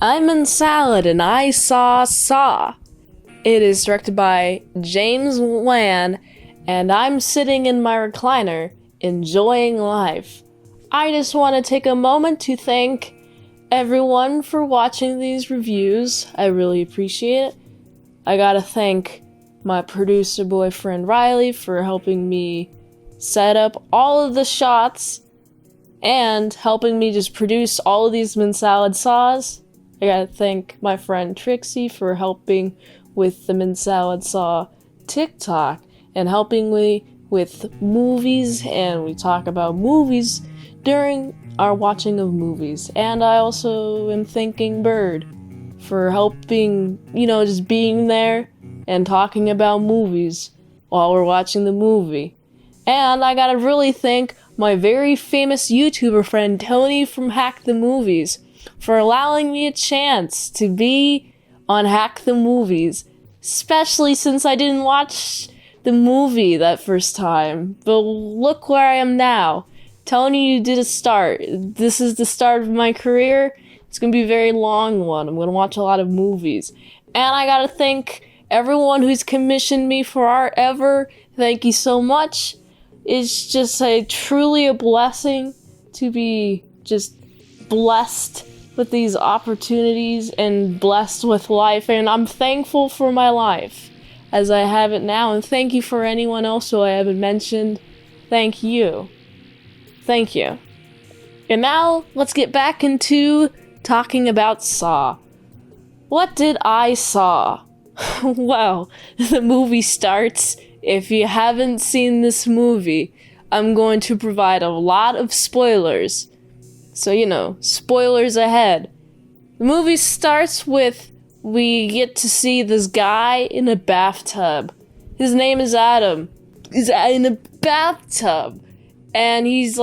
I'm in Salad and I saw Saw. It is directed by James Wan, and I'm sitting in my recliner, enjoying life. I just want to take a moment to thank everyone for watching these reviews. I really appreciate it. I gotta thank my producer boyfriend Riley for helping me set up all of the shots and helping me just produce all of these mint salad saws. I gotta thank my friend Trixie for helping with the mint salad saw TikTok and helping me with movies, and we talk about movies during our watching of movies. And I also am thanking Bird for helping, just being there and talking about movies while we're watching the movie. And I gotta really thank my very famous YouTuber friend Tony from Hack the Movies for allowing me a chance to be on Hack the Movies, especially since I didn't watch the movie that first time. But look where I am now. Tony, you did a start. This is the start of my career. It's gonna be a very long one. I'm gonna watch a lot of movies. And I gotta thank everyone who's commissioned me for art ever. Thank you so much. It's just truly a blessing to be just blessed with these opportunities and blessed with life, and I'm thankful for my life as I have it now, and thank you for anyone else who I haven't mentioned. Thank you. Thank you. And now, let's get back into talking about Saw. What did I saw? Well, the movie starts. If you haven't seen this movie, I'm going to provide a lot of spoilers. So, spoilers ahead. The movie starts with, we get to see this guy in a bathtub. His name is Adam. He's in a bathtub. And he's,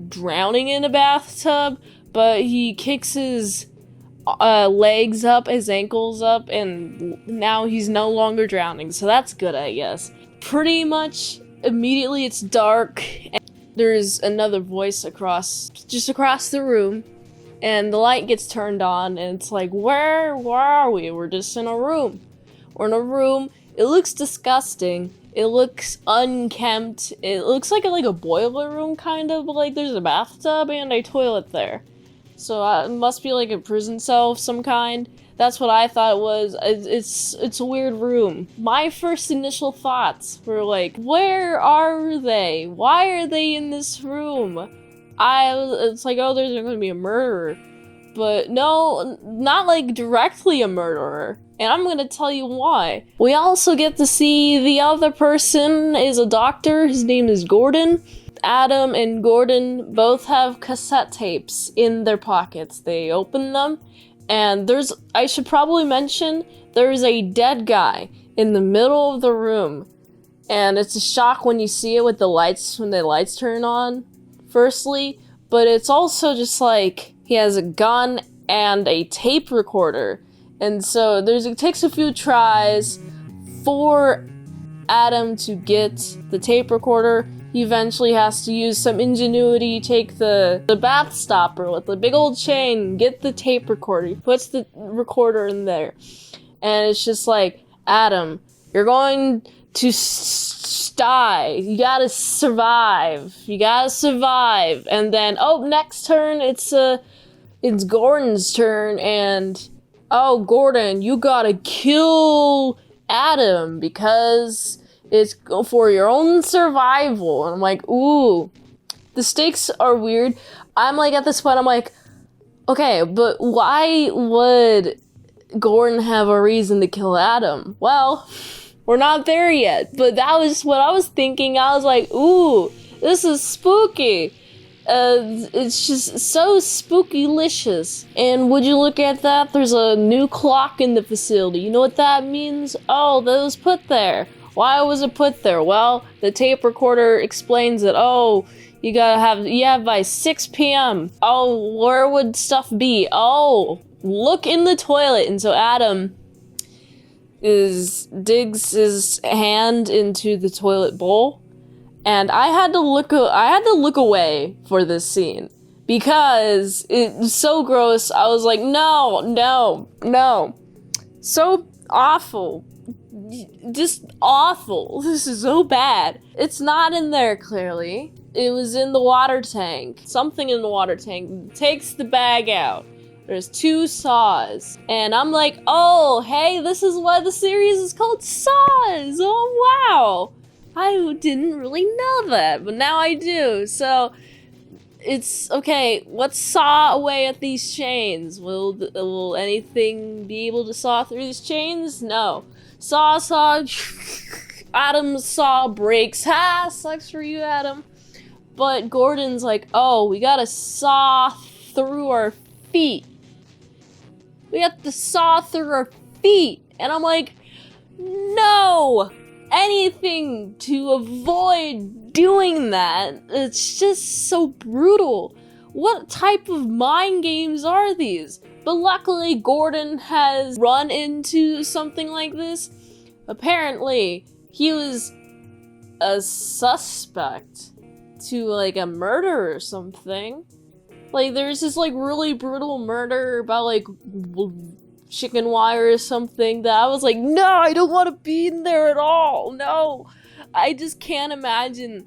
drowning in a bathtub, but he kicks his legs up, his ankles up, and now he's no longer drowning. So that's good, I guess. Pretty much immediately it's dark, and there's another voice across the room, and the light gets turned on, and it's like, where are we? We're just in a room. We're in a room. It looks disgusting. It looks unkempt. It looks like a boiler room, kind of, but there's a bathtub and a toilet there. So it must be a prison cell of some kind. That's what I thought it was. It's a weird room. My first initial thoughts were where are they? Why are they in this room? It's oh, there's going to be a murderer. But no, not directly a murderer. And I'm going to tell you why. We also get to see the other person is a doctor. His name is Gordon. Adam and Gordon both have cassette tapes in their pockets. They open them, and I should probably mention, there's a dead guy in the middle of the room. And it's a shock when you see it with the lights, when the lights turn on, firstly. But it's also just he has a gun and a tape recorder. And so it takes a few tries for Adam to get the tape recorder. He eventually has to use some ingenuity, take the bath stopper with the big old chain, get the tape recorder. He puts the recorder in there. And it's just Adam, you're going to die. You gotta survive. And then, next turn, it's Gordon's turn, and Gordon, you gotta kill Adam because it's for your own survival. And I'm ooh, the stakes are weird. I'm at this point, I'm okay, but why would Gordon have a reason to kill Adam? Well, we're not there yet, but that was what I was thinking. I was ooh, this is spooky. It's just so spooky-licious. And would you look at that? There's a new clock in the facility. You know what that means? Oh, that was put there. Why was it put there? Well, the tape recorder explains it. Oh, you have by 6 p.m. Oh, where would stuff be? Oh, look in the toilet. And so Adam digs his hand into the toilet bowl, and I had to look away for this scene because it's so gross. I was like, no. So awful. Just awful. This is so bad. It's not in there, clearly. It was in the water tank. Something in the water tank. Takes the bag out. There's 2 saws. And I'm like, oh, hey, this is why the series is called Saws. Oh, wow. I didn't really know that, but now I do. So, it's, okay, let's saw away at these chains. Will anything be able to saw through these chains? No. Saw. Adam's saw breaks. Ha! Sucks for you, Adam. But Gordon's like, oh, we gotta saw through our feet. We have to saw through our feet. And I'm like, no! Anything to avoid doing that. It's just so brutal. What type of mind games are these? But luckily, Gordon has run into something like this. Apparently, he was a suspect to, like, a murder or something. Like, there's this, like, really brutal murder about, like, chicken wire or something that I was like, no, I don't want to be in there at all. No. I just can't imagine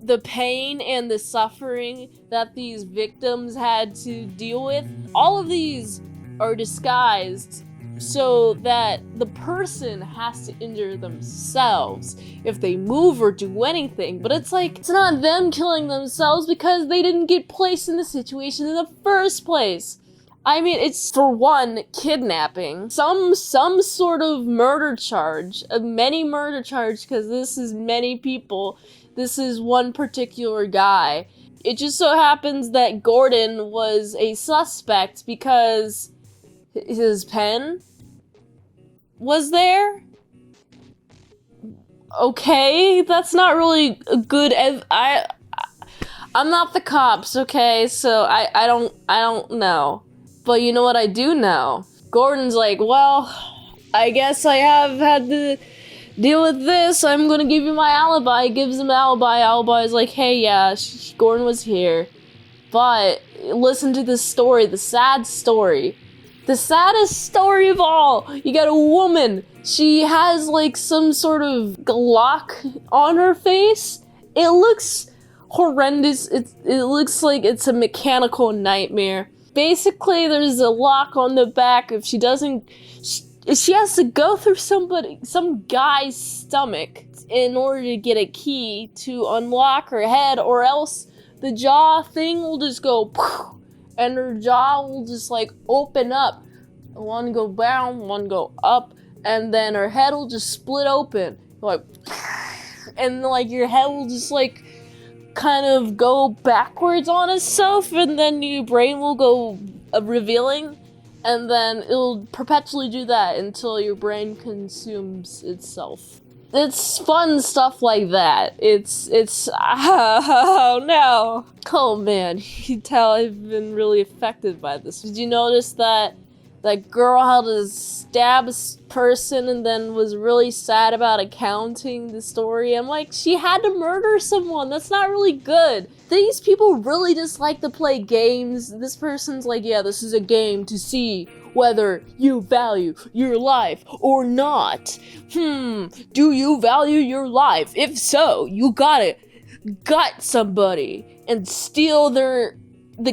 the pain and the suffering that these victims had to deal with. All of these are disguised so that the person has to injure themselves if they move or do anything. But it's like, it's not them killing themselves because they didn't get placed in the situation in the first place. I mean, it's, for one, kidnapping, some sort of murder charge, many murder charge, because this is many people. This is one particular guy. It just so happens that Gordon was a suspect because his pen was there? Okay, that's not really a good I'm not the cops, okay? So I don't know. But you know what I do know? Gordon's like, well, I guess I have had to deal with this. I'm gonna give you my alibi. He gives him an alibi. Alibi is like, hey, yeah, Gordon was here. But listen to this story, the sad story. The saddest story of all. You got a woman. She has like some sort of lock on her face. It looks horrendous. It looks like it's a mechanical nightmare. Basically, there's a lock on the back. If she doesn't, she has to go through some guy's stomach in order to get a key to unlock her head, or else the jaw thing will just go, and her jaw will just like open up. One go down, one go up, and then her head will just split open, like, and like your head will just like kind of go backwards on itself, and then your brain will go revealing, and then it'll perpetually do that until your brain consumes itself. It's fun stuff like that. It's oh no. Oh man, you can tell I've been really affected by this. Did you notice that girl had to stab a person and then was really sad about accounting the story? I'm like, she had to murder someone. That's not really good. These people really just like to play games. This person's like, yeah, this is a game to see whether you value your life or not. Do you value your life? If so, you gotta gut somebody and steal the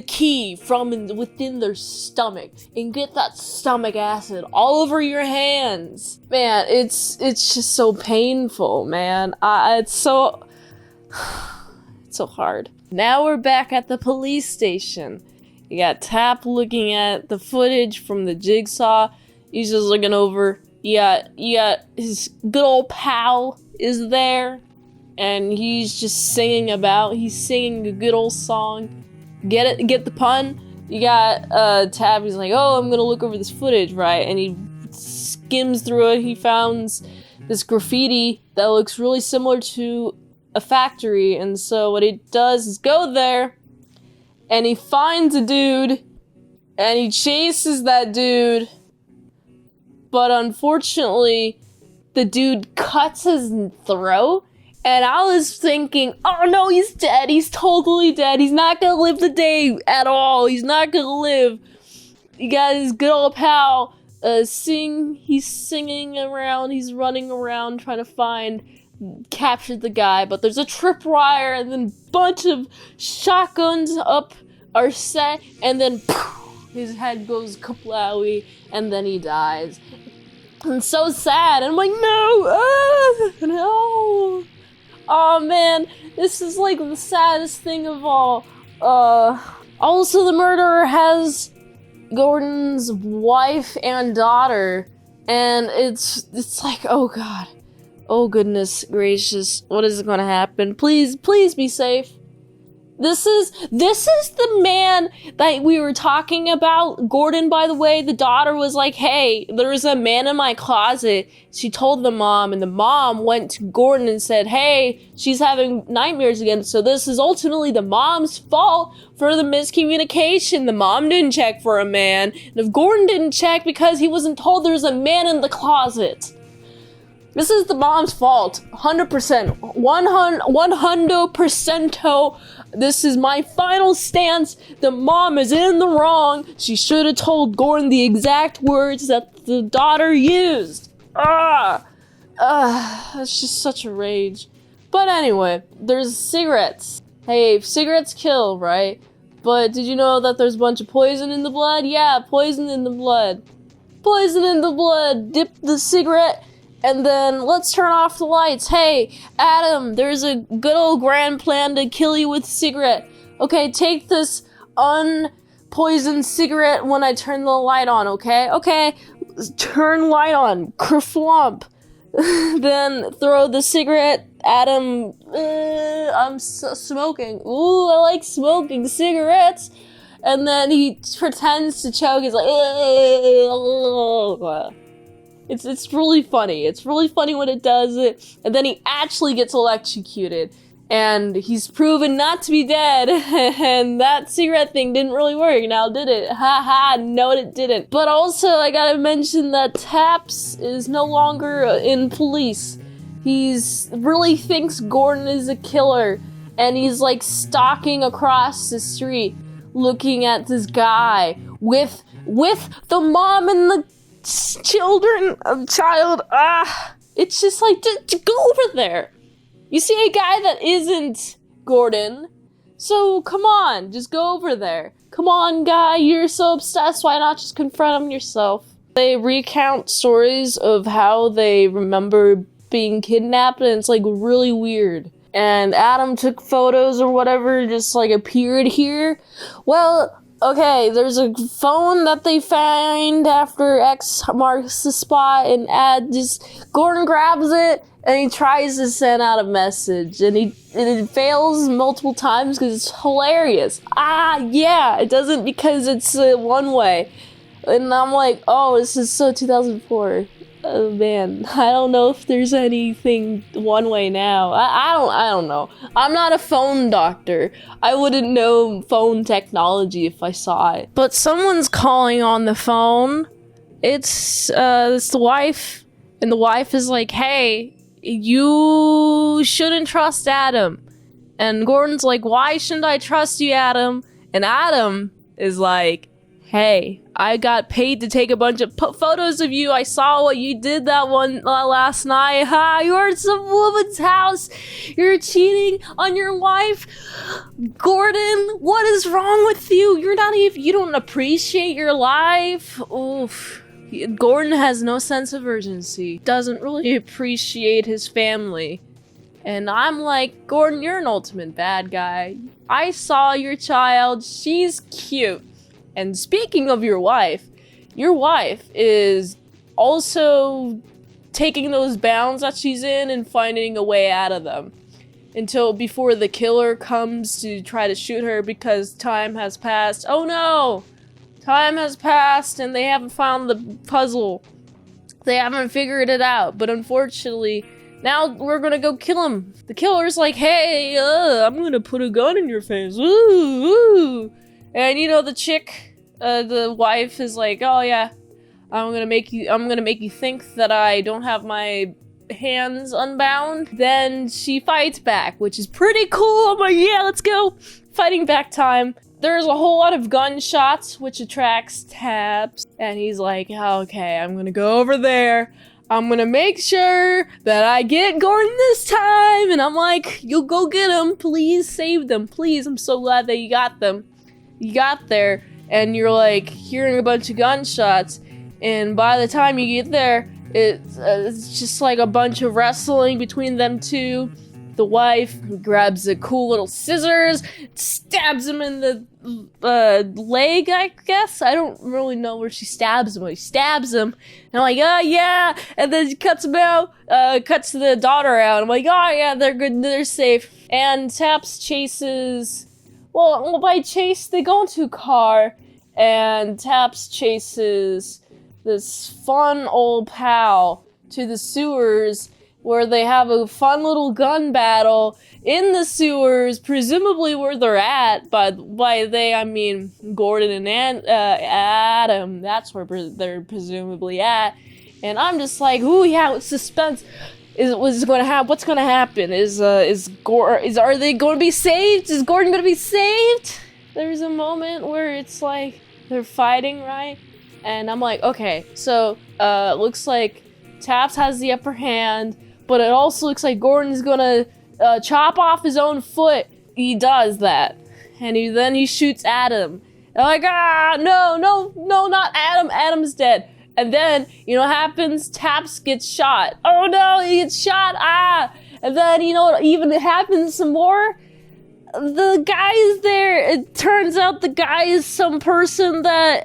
key from within their stomach and get that stomach acid all over your hands. Man, it's just so painful, man. It's so hard. Now we're back at the police station. You got Tap looking at the footage from the jigsaw. He's just looking over. You got his good old pal is there, and he's just singing a good old song. Get it? Get the pun? You got Tab. He's like, oh, I'm gonna look over this footage, right? And he skims through it. He found this graffiti that looks really similar to a factory, and so what he does is go there, and he finds a dude, and he chases that dude, but unfortunately, the dude cuts his throat, And I was thinking, oh no, he's dead. He's totally dead. He's not gonna live the day at all. He's not gonna live. You got his good old pal, he's singing around, he's running around trying to capture the guy, but there's a tripwire and then a bunch of shotguns up are set, and then poof, his head goes kaplawi, and then he dies. And so sad, and I'm like, no, no. Oh man, this is like the saddest thing of all. Also the murderer has Gordon's wife and daughter, and it's like, oh god, oh goodness gracious, what is going to happen? Please be safe. This is the man that we were talking about. Gordon, by the way, the daughter was like, hey, there's a man in my closet. She told the mom, and the mom went to Gordon and said, hey, she's having nightmares again. So this is ultimately the mom's fault for the miscommunication. The mom didn't check for a man. And if Gordon didn't check because he wasn't told there's a man in the closet, this is the mom's fault. 100%. 100%. This is my final stance. The mom is in the wrong. She should have told Gordon the exact words that the daughter used. That's just such a rage. But anyway, there's cigarettes. Hey, cigarettes kill, right? But did you know that there's a bunch of poison in the blood? Yeah, poison in the blood. Poison in the blood. Dip the cigarette. And then let's turn off the lights. Hey, Adam, there's a good old grand plan to kill you with a cigarette. Okay, take this unpoisoned cigarette when I turn the light on, okay? Okay, turn light on. Kerflump. Then throw the cigarette. Adam, I'm smoking. Ooh, I like smoking cigarettes. And then he pretends to choke. He's like, It's really funny. It's really funny when it does it. And then he actually gets electrocuted. And he's proven not to be dead. And that cigarette thing didn't really work now, did it? Haha, no it didn't. But also, I gotta mention that Taps is no longer in police. He's really thinks Gordon is a killer. And he's like stalking across the street, looking at this guy with the mom and the child. It's just like, to go over there. You see a guy that isn't Gordon, so come on, just go over there. Come on, guy, you're so obsessed, why not just confront him yourself? They recount stories of how they remember being kidnapped, and it's like really weird. And Adam took photos or whatever, just like appeared here. Well, okay, there's a phone that they find after X marks the spot, and Gordon grabs it and he tries to send out a message, and it fails multiple times because it's hilarious. Yeah, it doesn't because it's one way, and I'm like, oh, this is so 2004. Oh man, I don't know if there's anything one way now. I don't know. I'm not a phone doctor. I wouldn't know phone technology if I saw it. But someone's calling on the phone. It's the wife, and the wife is like, hey, you shouldn't trust Adam. And Gordon's like, why shouldn't I trust you, Adam? And Adam is like, hey, I got paid to take a bunch of photos of you. I saw what you did that one last night. You're at some woman's house. You're cheating on your wife. Gordon, what is wrong with you? You don't appreciate your life. Oof. Gordon has no sense of urgency. Doesn't really appreciate his family. And I'm like, Gordon, you're an ultimate bad guy. I saw your child. She's cute. And speaking of your wife is also taking those bounds that she's in and finding a way out of them. Until before the killer comes to try to shoot her because time has passed. Oh no! Time has passed and they haven't found the puzzle. They haven't figured it out. But unfortunately, now we're gonna go kill him. The killer's like, hey, I'm gonna put a gun in your face. Ooh, ooh. And the chick, the wife is like, oh yeah, I'm gonna make you think that I don't have my hands unbound. Then she fights back, which is pretty cool. I'm like, yeah, let's go. Fighting back time. There's a whole lot of gunshots, which attracts Tabs. And he's like, okay, I'm gonna go over there. I'm gonna make sure that I get Gordon this time. And I'm like, you go get him. Please save them. Please. I'm so glad that you got them. You got there and you're like hearing a bunch of gunshots. And by the time you get there, it's just like a bunch of wrestling between them two. The wife grabs a cool little scissors, stabs him in the leg, I guess. I don't really know where she stabs him, but she stabs him. And I'm like, oh yeah. And then she cuts him out, cuts the daughter out. I'm like, oh yeah, they're good, they're safe. And Taps chases, well, by chase, they go into a car, and Taps chases this fun old pal to the sewers, where they have a fun little gun battle in the sewers, presumably where they're at. By they, I mean Gordon and Adam. That's where they're presumably at. And I'm just like, ooh, yeah, suspense. What's going to happen? Are they going to be saved? Is Gordon going to be saved? There's a moment where it's like they're fighting, right? And I'm like, okay, so looks like Taps has the upper hand. But it also looks like Gordon's gonna chop off his own foot. He does that. And then he shoots Adam. And I'm like, no, not Adam. Adam's dead. And then, you know what happens? Taps gets shot. Oh no, he gets shot. And then, you know what even happens some more? The guy is there. It turns out the guy is some person that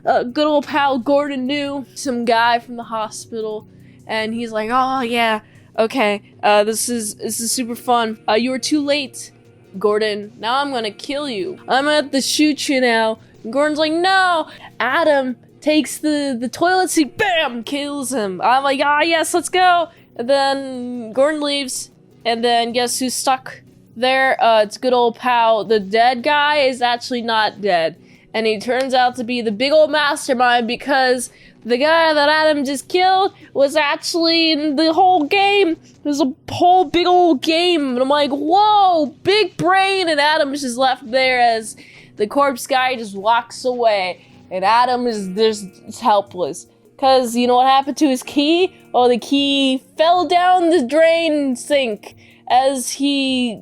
good old pal Gordon knew. Some guy from the hospital. And he's like, oh yeah, okay, this is super fun. You were too late, Gordon. Now I'm gonna kill you. I'm gonna have to shoot you now. And Gordon's like, no. Adam takes the toilet seat, bam, kills him. I'm like, yes, let's go. And then Gordon leaves. And then guess who's stuck there? It's good old pal. The dead guy is actually not dead. And he turns out to be the big old mastermind, because the guy that Adam just killed was actually in the whole game. It was a whole big old game. And I'm like, whoa, big brain. And Adam's just left there as the corpse guy just walks away. And Adam is just helpless. Because you know what happened to his key? Oh, the key fell down the drain sink as he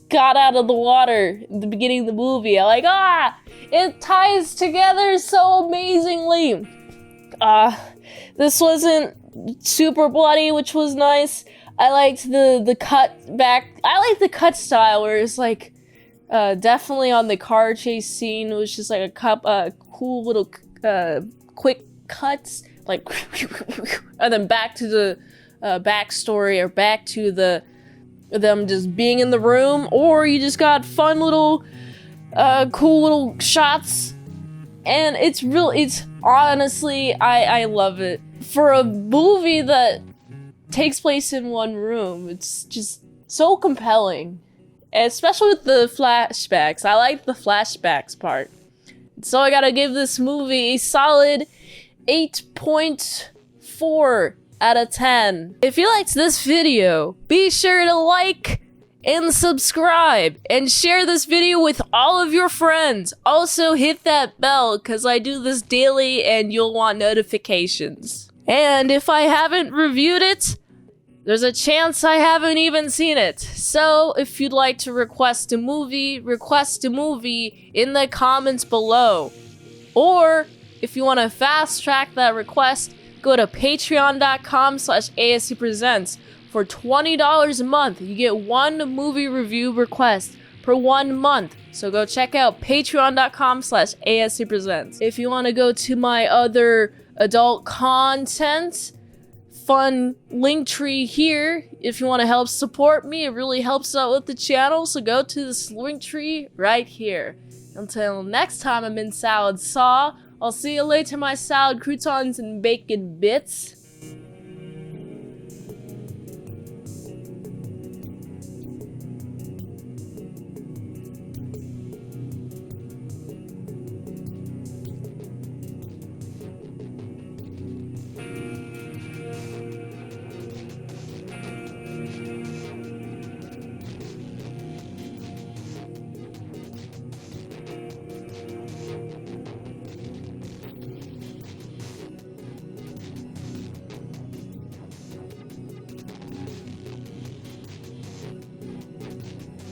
got out of the water at the beginning of the movie. I'm like, it ties together so amazingly. This wasn't super bloody, which was nice. I liked the cut back. I like the cut style where it's like, definitely on the car chase scene, it was just like cool little, quick cuts, like, and then back to the, backstory, or back to them just being in the room, or you just got fun little, cool little shots. And it's honestly, I love it. For a movie that takes place in one room, it's just so compelling. Especially with the flashbacks. I like the flashbacks part. So I gotta give this movie a solid 8.4 out of 10. If you liked this video, be sure to like and subscribe, and share this video with all of your friends. Also hit that bell, because I do this daily and you'll want notifications. And if I haven't reviewed it, there's a chance I haven't even seen it. So if you'd like to request a movie in the comments below. Or if you want to fast track that request, go to patreon.com/ASCpresents. For $20 a month, you get one movie review request per 1 month. So go check out patreon.com/ASCpresents. If you want to go to my other adult content, fun link tree here. If you want to help support me, it really helps out with the channel. So go to this link tree right here. Until next time, I'm in Salad Saw. I'll see you later, my salad croutons and bacon bits.